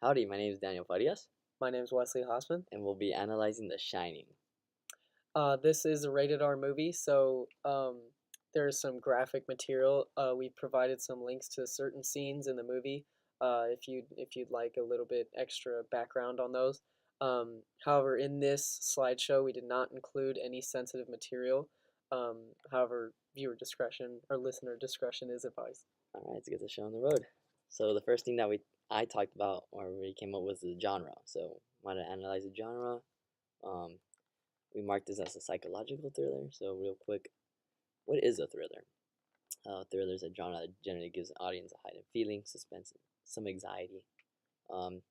Howdy, my name is Daniel Farias, My name is Wesley Hosman. and we'll be analyzing The Shining. This is a rated R movie, so there is some graphic material. We provided some links to certain scenes in the movie. If you'd like a little bit extra background on those. However, in this slideshow, we did not include any sensitive material. However, viewer discretion or listener discretion is advised. All right, let's get the show on the road. So the first thing that I talked about or we came up with the genre. So wanted to analyze the genre. Um, we marked this as a psychological thriller. So real quick, what is a thriller? Thriller is a genre that generally gives an audience a heightened feeling, suspense, and some anxiety. Um,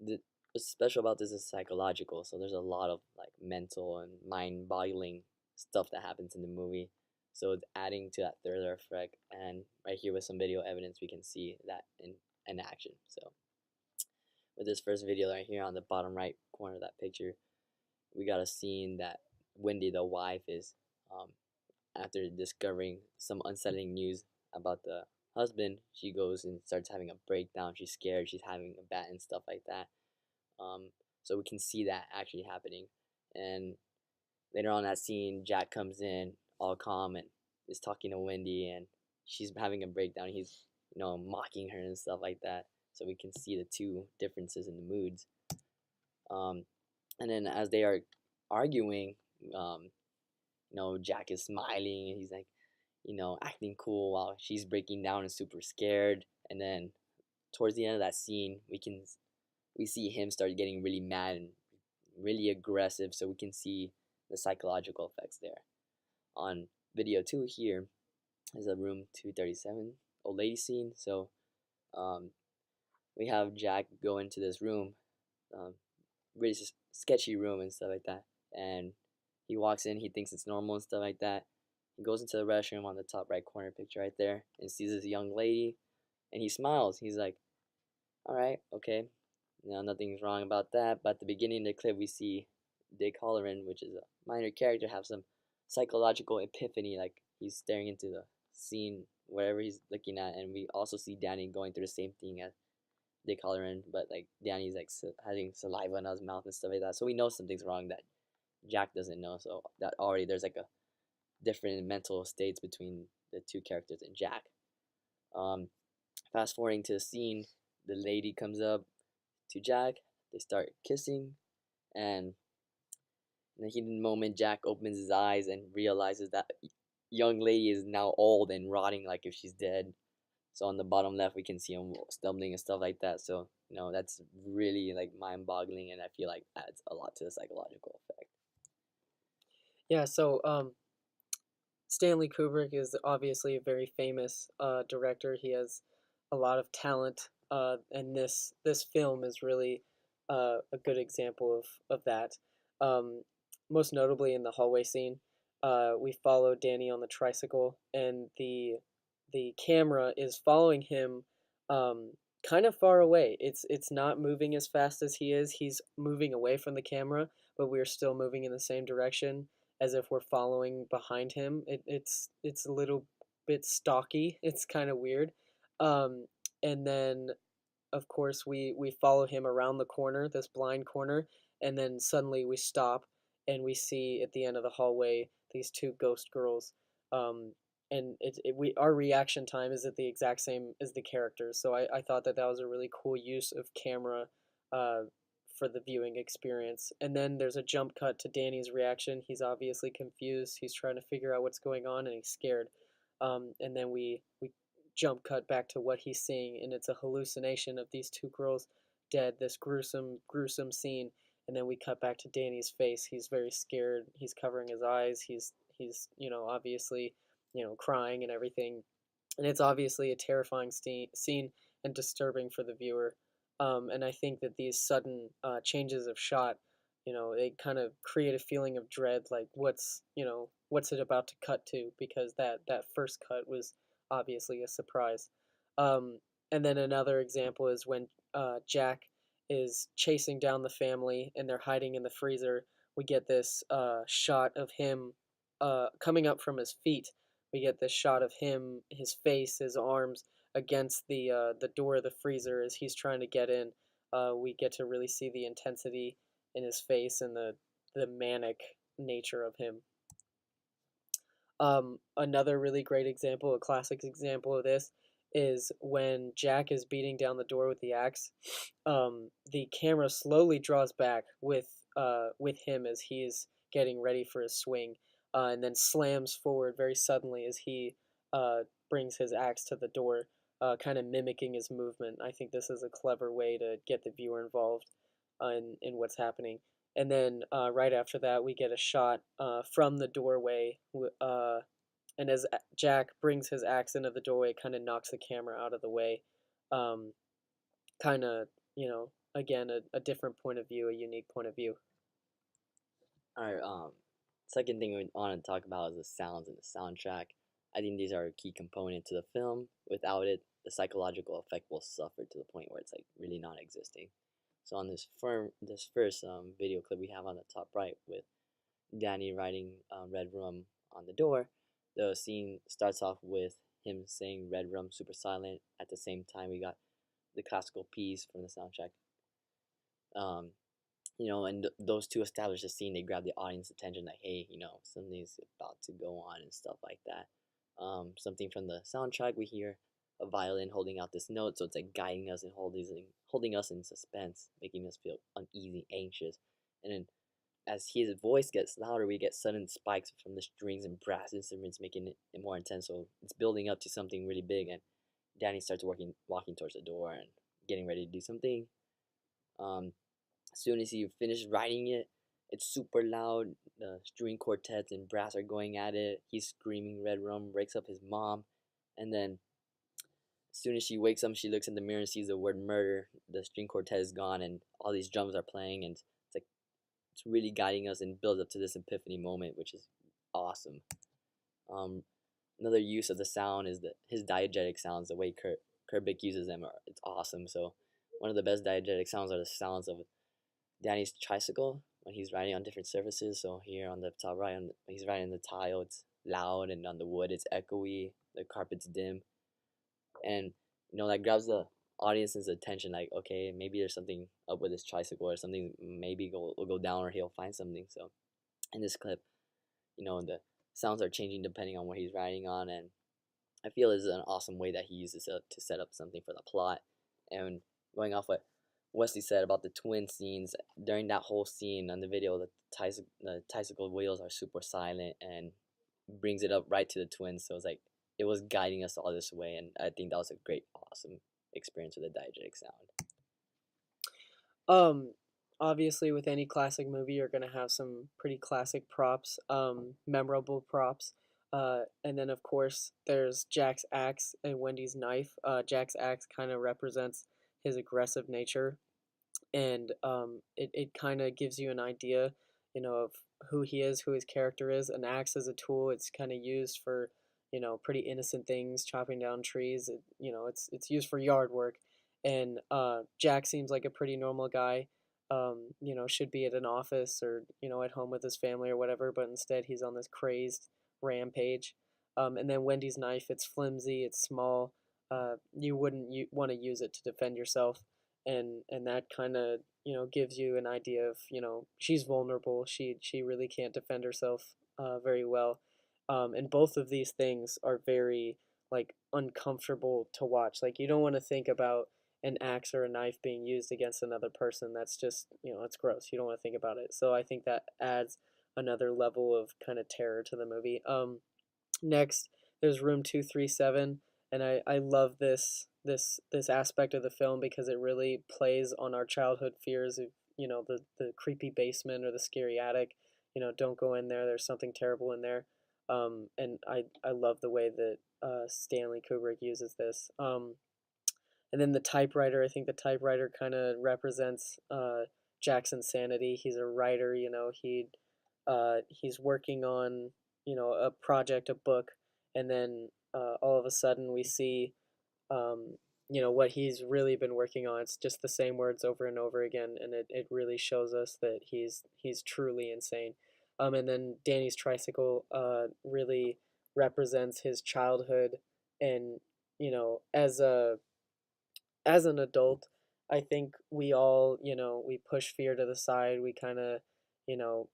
the what's special about this is psychological. So there's a lot of like mental and mind-boggling stuff that happens in the movie. So it's adding to that thriller effect. And right here with some video evidence, we can see that in action. So with this first video right here on the bottom right corner of that picture, we got a scene that Wendy, the wife, is after discovering some unsettling news about the husband, she goes and starts having a breakdown. She's scared. She's having a bat and stuff like that. Um, so we can see that actually happening. And later on that scene, Jack comes in all calm and is talking to Wendy, and she's having a breakdown. He's mocking her and stuff like that. So we can see the two differences in the moods. Um, and then as they are arguing, um, Jack is smiling and he's like, acting cool while she's breaking down and super scared. And then towards the end of that scene, we see him start getting really mad and really aggressive, so we can see the psychological effects there. On video 2 here is a room 237 old lady scene. So um, we have Jack go into this room, um, really sketchy room and stuff like that, and he walks in, he thinks it's normal and stuff like that. He goes into the restroom on the top right corner picture right there and sees this young lady, and he smiles. He's like, all right, okay, nothing's wrong about that. But at the beginning of the clip, we see Dick Halloran, which is a minor character, have some psychological epiphany, like he's staring into the scene, wherever he's looking at. And we also see Danny going through the same thing as Dick Halloran, but like Danny's like having saliva in his mouth and stuff like that. So we know something's wrong that Jack doesn't know. So that already there's like a different mental states between the two characters and Jack. Um, Fast forwarding to the scene, the lady comes up to Jack. They start kissing, and in a heated moment, Jack opens his eyes and realizes that young lady is now old and rotting, like if she's dead. So on the bottom left, we can see him stumbling and stuff like that. So that's really like mind-boggling, and I feel like adds a lot to the psychological effect. Yeah, so Stanley Kubrick is obviously a very famous director. He has a lot of talent, and this film is really a good example of that. Um, Most notably in the hallway scene, we follow Danny on the tricycle, and the camera is following him um, kind of far away. It's not moving as fast as he is. He's moving away from the camera, but we're still moving in the same direction as if we're following behind him. It's a little bit stocky. It's kind of weird. Um, and then of course we follow him around the corner, this blind corner, and then suddenly we stop and we see at the end of the hallway these two ghost girls. Um, and we our reaction time is at the exact same as the characters. So I thought that was a really cool use of camera uh, for the viewing experience. And then there's a jump cut to Danny's reaction. He's obviously confused. He's trying to figure out what's going on, and he's scared. And then we jump cut back to what he's seeing, and it's a hallucination of these two girls dead. This gruesome scene, and then we cut back to Danny's face. He's very scared. He's covering his eyes. He's obviously crying and everything, and it's obviously a terrifying scene and disturbing for the viewer. And I think that these sudden changes of shot, they kind of create a feeling of dread, like what's it about to cut to, because that first cut was obviously a surprise. Um, and then another example is when Jack is chasing down the family and they're hiding in the freezer. We get this shot of him coming up from his feet. We get this shot of him, his face, his arms against the door of the freezer as he's trying to get in. we get to really see the intensity in his face and the manic nature of him. Another really great example, a classic example of this, is when Jack is beating down the door with the axe. The camera slowly draws back with him as he's getting ready for his swing, and then slams forward very suddenly as he brings his axe to the door, kind of mimicking his movement. I think this is a clever way to get the viewer involved in what's happening. And then right after that, we get a shot from the doorway, and as Jack brings his axe into the doorway, it kind of knocks the camera out of the way. Um, kind of, again, a different point of view, a unique point of view. All right. Second thing we want to talk about is the sounds and the soundtrack. I think these are a key component to the film. Without it, the psychological effect will suffer to the point where it's like really non-existing. So on this first video clip we have on the top right with Danny writing Red Rum on the door, the scene starts off with him saying Red Rum super silent. At the same time, we got the classical piece from the soundtrack. Um, and those two establish the scene. They grab the audience attention, like, hey, something's about to go on and stuff like that. Something from the soundtrack, we hear a violin holding out this note, so it's like guiding us and holding us in suspense, making us feel uneasy, anxious. And then as his voice gets louder, we get sudden spikes from the strings and brass instruments, making it more intense. So it's building up to something really big, and Danny starts walking towards the door and getting ready to do something. Um, as soon as he finishes writing it, it's super loud. The string quartets and brass are going at it. He's screaming Red Rum, wakes up his mom, and then as soon as she wakes up, she looks in the mirror and sees the word murder. The string quartet is gone, and all these drums are playing, and it's like it's really guiding us and builds up to this epiphany moment, which is awesome. Um, Another use of the sound is his diegetic sounds. The way Kubrick uses them it's awesome. So one of the best diegetic sounds are the sounds of Danny's tricycle when he's riding on different surfaces. So here on the top right, when he's riding on the tile, it's loud, and on the wood, it's echoey. The carpet's dim, and that grabs the audience's attention. Like, okay, maybe there's something up with this tricycle, or something maybe will go down, or he'll find something. So in this clip, the sounds are changing depending on what he's riding on, and I feel this is an awesome way that he uses it to set up something for the plot. And going off what Wesley said about the twin scenes, during that whole scene on the video, the tricycle wheels are super silent and brings it up right to the twins. So it's like it was guiding us all this way, and I think that was a great, awesome experience with the diegetic sound. Um, Obviously, with any classic movie, you're gonna have some pretty classic props, memorable props. And then, of course, there's Jack's axe and Wendy's knife. Jack's axe kind of represents his aggressive nature, and it kind of gives you an idea, of who he is, who his character is. An axe is a tool. It's kind of used for, pretty innocent things, chopping down trees. It's used for yard work, and Jack seems like a pretty normal guy. Should be at an office or at home with his family or whatever, but instead he's on this crazed rampage. And then Wendy's knife, it's flimsy, it's small. You wouldn't want to use it to defend yourself, and that kind of gives you an idea of she's vulnerable. She really can't defend herself very well, and both of these things are very like uncomfortable to watch. Like, you don't want to think about an axe or a knife being used against another person. That's just it's gross. You don't want to think about it. So I think that adds another level of kind of terror to the movie. Next, there's Room 237, and I love this aspect of the film because it really plays on our childhood fears of the creepy basement or the scary attic. Don't go in there. There's something terrible in there. And I love the way that Stanley Kubrick uses this. And then the typewriter, I think the typewriter kind of represents Jackson's sanity. He's a writer, he's working on a project, a book, and then all of a sudden we see what he's really been working on. It's just the same words over and over again, and it really shows us that he's truly insane. And then Danny's tricycle really represents his childhood, and as an adult, I think we all, we push fear to the side. We kind of,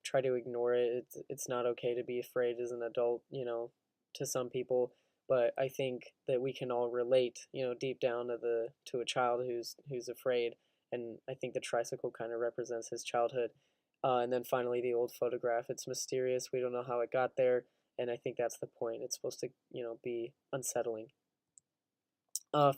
try to ignore it. It's not okay to be afraid as an adult, to some people. But I think that we can all relate, deep down to a child who's afraid. And I think the tricycle kind of represents his childhood. And then finally, the old photograph. It's mysterious. We don't know how it got there, and I think that's the point. It's supposed to, be unsettling.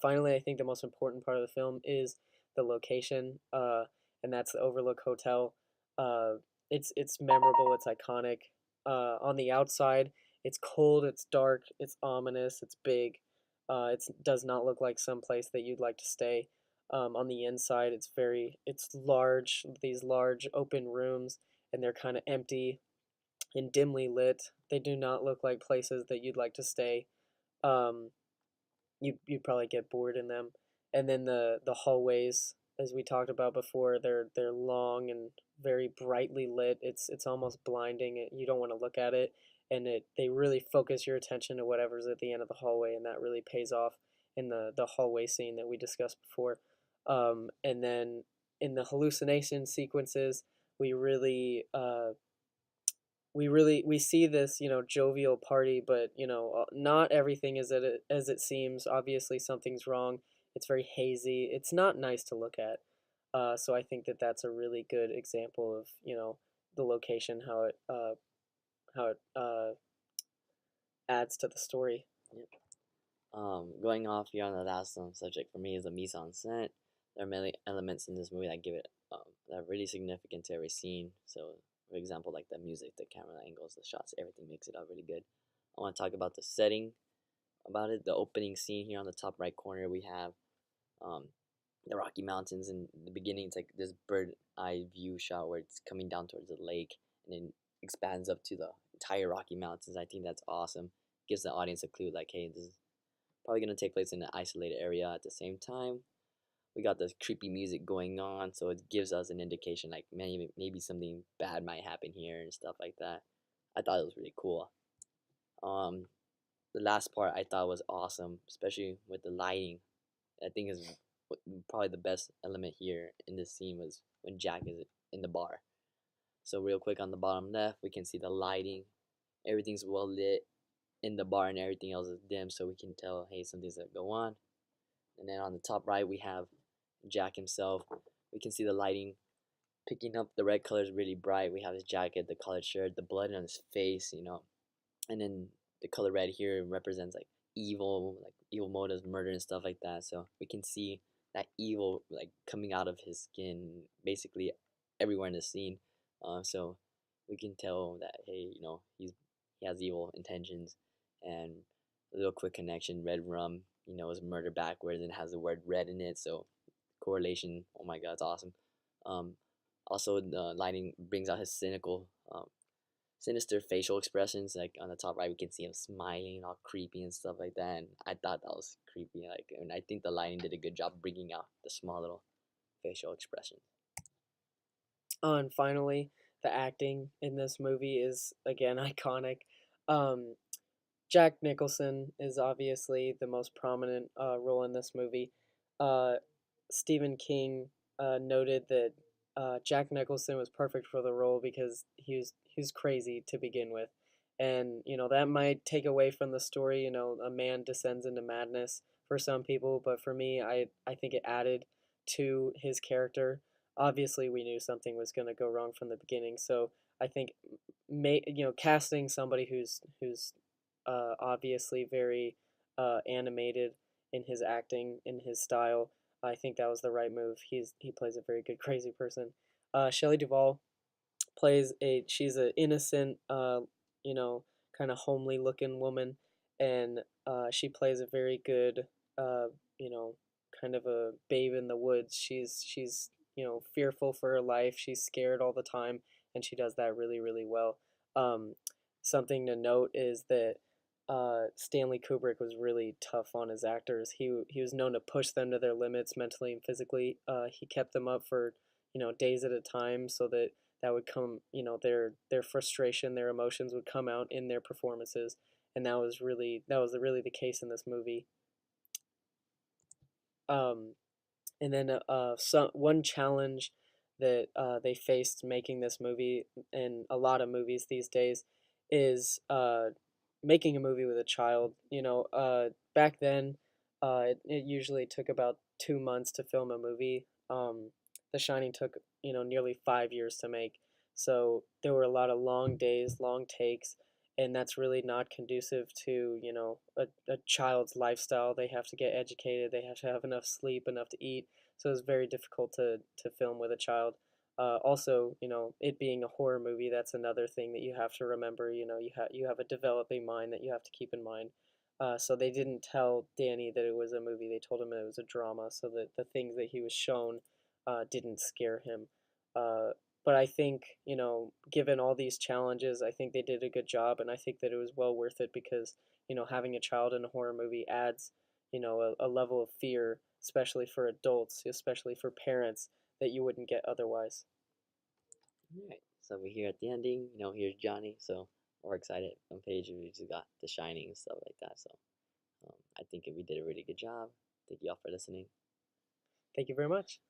Finally, I think the most important part of the film is the location, and that's the Overlook Hotel. Uh, it's memorable. It's iconic. On the outside, it's cold. It's dark. It's ominous. It's big. It does not look like some place that you'd like to stay. On the inside, it's large. These large open rooms, and they're kind of empty and dimly lit. They do not look like places that you'd like to stay. Um, you'd probably get bored in them. And then the hallways, as we talked about before, they're long and very brightly lit. It's almost blinding. You don't want to look at it, and they really focus your attention to whatever's at the end of the hallway, and that really pays off in the hallway scene that we discussed before. And then in the hallucination sequences, we really we see this jovial party, but not everything is as it seems. Obviously something's wrong. It's very hazy. It's not nice to look at. So I think that that's a really good example of the location, how it adds to the story. Yep. Going off here on the last subject for me is the mise en scène. There are many elements in this movie that give it that are really significant to every scene. So, for example, like the music, the camera angles, the shots, everything makes it out really good. I want to talk about the setting about it. The opening scene here on the top right corner, we have um, the Rocky Mountains. In the beginning, it's like this bird eye view shot where it's coming down towards the lake and then expands up to the entire Rocky Mountains. I think that's awesome. Gives the audience a clue like, hey, this is probably going to take place in an isolated area. At the same time, we got this creepy music going on, so it gives us an indication like maybe something bad might happen here and stuff like that. I thought it was really cool. Um, the last part I thought was awesome, especially with the lighting. I think is probably the best element here in this scene was when Jack is in the bar. So real quick on the bottom left, we can see the lighting. Everything's well lit in the bar, and everything else is dim, so we can tell, hey, something's gonna go on. And then on the top right, we have Jack himself. We can see the lighting picking up the red colors really bright. We have his jacket, the collared shirt, the blood on his face, and then the color red here represents like evil motives, murder and stuff like that. So we can see that evil like coming out of his skin, basically everywhere in the scene. So we can tell that, hey, he has evil intentions. And a little quick connection: red rum, is murder backwards and has the word red in it. So correlation. Oh my god, it's awesome. Um, Also, the lighting brings out his sinister facial expressions. Like on the top right, we can see him smiling, all creepy and stuff like that. And I thought that was creepy. And I think the lighting did a good job bringing out the small little facial expressions. And finally, the acting in this movie is again iconic. Um, Jack Nicholson is obviously the most prominent role in this movie. Uh, Stephen King noted that Jack Nicholson was perfect for the role because he was crazy to begin with, and that might take away from the story. A man descends into madness for some people, but for me, I think it added to his character. Obviously, we knew something was going to go wrong from the beginning, so I think casting somebody who's obviously very animated in his acting, in his style. I think that was the right move. He plays a very good crazy person. Shelley Duvall she's an innocent, you know, kind of homely looking woman, and she plays a very good, uh, you know, kind of a babe in the woods. She's fearful for her life. She's scared all the time, and she does that really really well. Um, Something to note is that Stanley Kubrick was really tough on his actors. He was known to push them to their limits mentally and physically. He kept them up for days at a time so that would come their frustration, their emotions would come out in their performances, and that was really the case in this movie. Um, And then one challenge that they faced making this movie, and a lot of movies these days, is making a movie with a child. Back then, it usually took about 2 months to film a movie. The Shining took nearly 5 years to make, so there were a lot of long days, long takes, and that's really not conducive to a child's lifestyle. They have to get educated, they have to have enough sleep, enough to eat, so it's very difficult to film with a child. Also, it being a horror movie, that's another thing that you have to remember. You have a developing mind that you have to keep in mind. So they didn't tell Danny that it was a movie. They told him it was a drama, so that the things that he was shown didn't scare him. Uh, but I think, given all these challenges, I think they did a good job, and I think that it was well worth it because, having a child in a horror movie adds, a level of fear, especially for adults, especially for parents, that you wouldn't get otherwise. All right. So we're here at the ending. Here's Johnny. So we're excited. On page we just got The Shining and stuff like that. So I think we did a really good job. Thank you all for listening. Thank you very much.